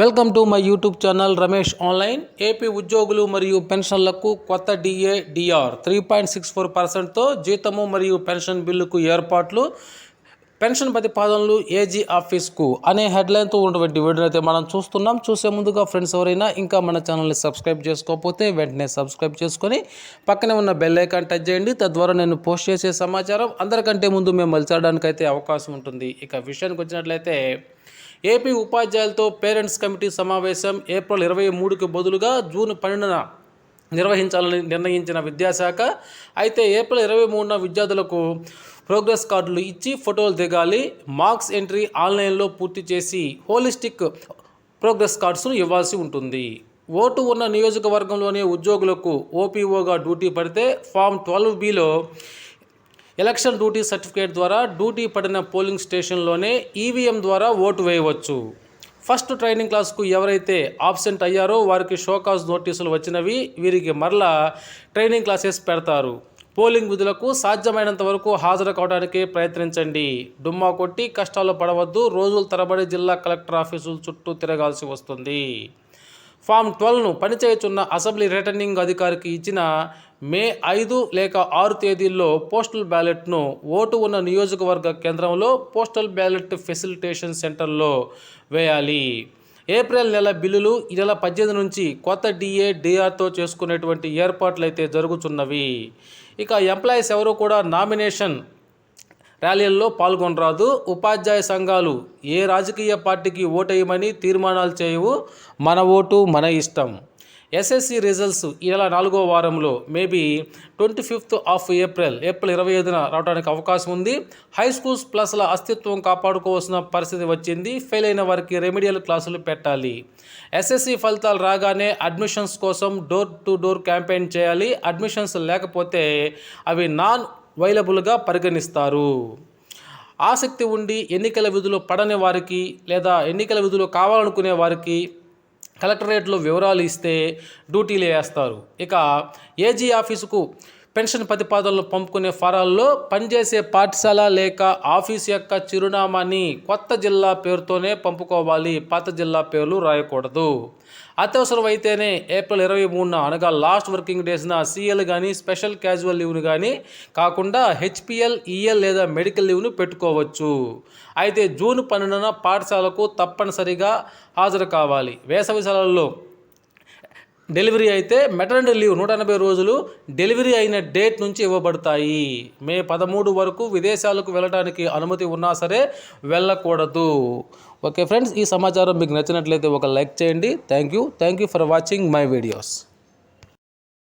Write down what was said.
Welcome to my YouTube channel Ramesh online. AP ఉద్యోగులు మరియు పెన్షన్లకు కొత్త డిఆర్ 3.64%తో జీతము మరియు పెన్షన్ బిల్లుకు ఏర్పాట్లు, పెన్షన్ ప్రతిపాదనలు ఏజీ ఆఫీస్కు అనే హెడ్లైన్తో ఉన్నటువంటి వీడియో అయితే మనం చూస్తున్నాం. చూసే ముందుగా ఫ్రెండ్స్ ఎవరైనా ఇంకా మన ఛానల్ని సబ్స్క్రైబ్ చేసుకోకపోతే వెంటనే సబ్స్క్రైబ్ చేసుకొని పక్కనే ఉన్న బెల్ ఐకాన్ టచ్ చేయండి. తద్వారా నేను పోస్ట్ చేసే సమాచారం అందరికంటే ముందు మేము మలిచడానికి అయితే అవకాశం ఉంటుంది. ఇక విషయానికి వచ్చినట్లయితే ఏపీ ఉపాధ్యాయులతో పేరెంట్స్ కమిటీ సమావేశం ఏప్రిల్ 23కి బదులుగా జూన్ 12న నిర్వహించాలని నిర్ణయించిన విద్యాశాఖ. అయితే ఏప్రిల్ 23న విద్యార్థులకు ప్రోగ్రెస్ కార్డులు ఇచ్చి ఫోటోలు దిగాలి. మార్క్స్ ఎంట్రీ ఆన్లైన్లో పూర్తి చేసి హోలిస్టిక్ ప్రోగ్రెస్ కార్డ్స్ను ఇవ్వాల్సి ఉంటుంది. ఓటు ఉన్న నియోజకవర్గంలోనే ఉద్యోగులకు ఓపీఓగా డ్యూటీ పడితే ఫామ్ 12Bలో ఎలక్షన్ డ్యూటీ సర్టిఫికేట్ ద్వారా డ్యూటీ పడిన పోలింగ్ స్టేషన్లోనే ఈవీఎం ద్వారా ఓటు వేయవచ్చు. ఫస్ట్ ట్రైనింగ్ క్లాస్కు ఎవరైతే ఆబ్సెంట్ అయ్యారో వారికి షోకాజ్ నోటీసులు వచ్చినవి. వీరికి మరలా ట్రైనింగ్ క్లాసెస్ పెడతారు. పోలింగ్ విధులకు సాధ్యమైనంత వరకు హాజరు కావడానికి ప్రయత్నించండి. డుమ్మా కొట్టి కష్టాలు పడవద్దు. రోజుల తరబడి జిల్లా కలెక్టర్ ఆఫీసుల చుట్టూ తిరగాల్సి వస్తుంది. ఫామ్ 12ను పనిచేయుచున్న అసెంబ్లీ రిటర్నింగ్ అధికారికి ఇచ్చిన మే 5 లేక 6 తేదీల్లో పోస్టల్ బ్యాలెట్ను ఓటు ఉన్న నియోజకవర్గ కేంద్రంలో పోస్టల్ బ్యాలెట్ ఫెసిలిటేషన్ సెంటర్లో వేయాలి. ఏప్రిల్ నెల బిల్లులు ఈ నెల 18 నుంచి కొత్త డిఆర్తో చేసుకునేటువంటి ఏర్పాట్లు అయితే జరుగుతున్నవి. ఇక ఎంప్లాయీస్ ఎవరు కూడా నామినేషన్ ర్యాలీల్లో పాల్గొనరాదు. ఉపాధ్యాయ సంఘాలు ఏ రాజకీయ పార్టీకి ఓటేయమని తీర్మానాలు చేయవు. మన ఓటు మన ఇష్టం. ఎస్ఎస్సి రిజల్ట్స్ ఈ నెల 4వ వారంలో మేబీ 25th ఏప్రిల్ 25న రావడానికి అవకాశం ఉంది. హై స్కూల్స్ ప్లస్ల అస్తిత్వం కాపాడుకోవాల్సిన పరిస్థితి వచ్చింది. ఫెయిల్ అయిన వారికి రెమెడియల్ క్లాసులు పెట్టాలి. ఎస్ఎస్సి ఫలితాలు రాగానే అడ్మిషన్స్ కోసం డోర్ టు డోర్ క్యాంపెయిన్ చేయాలి. అడ్మిషన్స్ లేకపోతే అవి నాన్ అవైలబుల్గా పరిగణిస్తారు. ఆసక్తి ఉండి ఎన్నికల విధులు పడని వారికి లేదా ఎన్నికల విధులు కావాలనుకునే వారికి కలెక్టరేట్లో వివరాలు ఇస్తే డ్యూటీలు వేస్తారు. ఇక ఏజీ ఆఫీసుకు పెన్షన్ ప్రతిపాదనలు పంపుకునే ఫారాల్లో పనిచేసే పాఠశాల లేక ఆఫీస్ యొక్క చిరునామాని కొత్త జిల్లా పేరుతోనే పంపుకోవాలి. పాత జిల్లా పేర్లు రాయకూడదు. అత్యవసరం అయితేనే ఏప్రిల్ 23న అనగా లాస్ట్ వర్కింగ్ డేస్న సిఎల్ కానీ స్పెషల్ క్యాజువల్ లీవ్ను కానీ కాకుండా హెచ్పిఎల్, ఈఎల్ లేదా మెడికల్ లీవ్ను పెట్టుకోవచ్చు. అయితే జూన్ 12న పాఠశాలకు తప్పనిసరిగా హాజరు కావాలి. వేసవి సెలవుల్లో డెలివరీ అయితే మెటర్నిటీ లీవ్ 180 రోజులు డెలివరీ అయిన డేట్ నుంచి ఇవ్వబడతాయి. మే 13 వరకు విదేశాలకు వెళ్ళడానికి అనుమతి ఉన్నా సరే వెళ్ళకూడదు. ఓకే ఫ్రెండ్స్, ఈ సమాచారం మీకు నచ్చినట్లయితే ఒక లైక్ చేయండి. Thank you for watching my videos.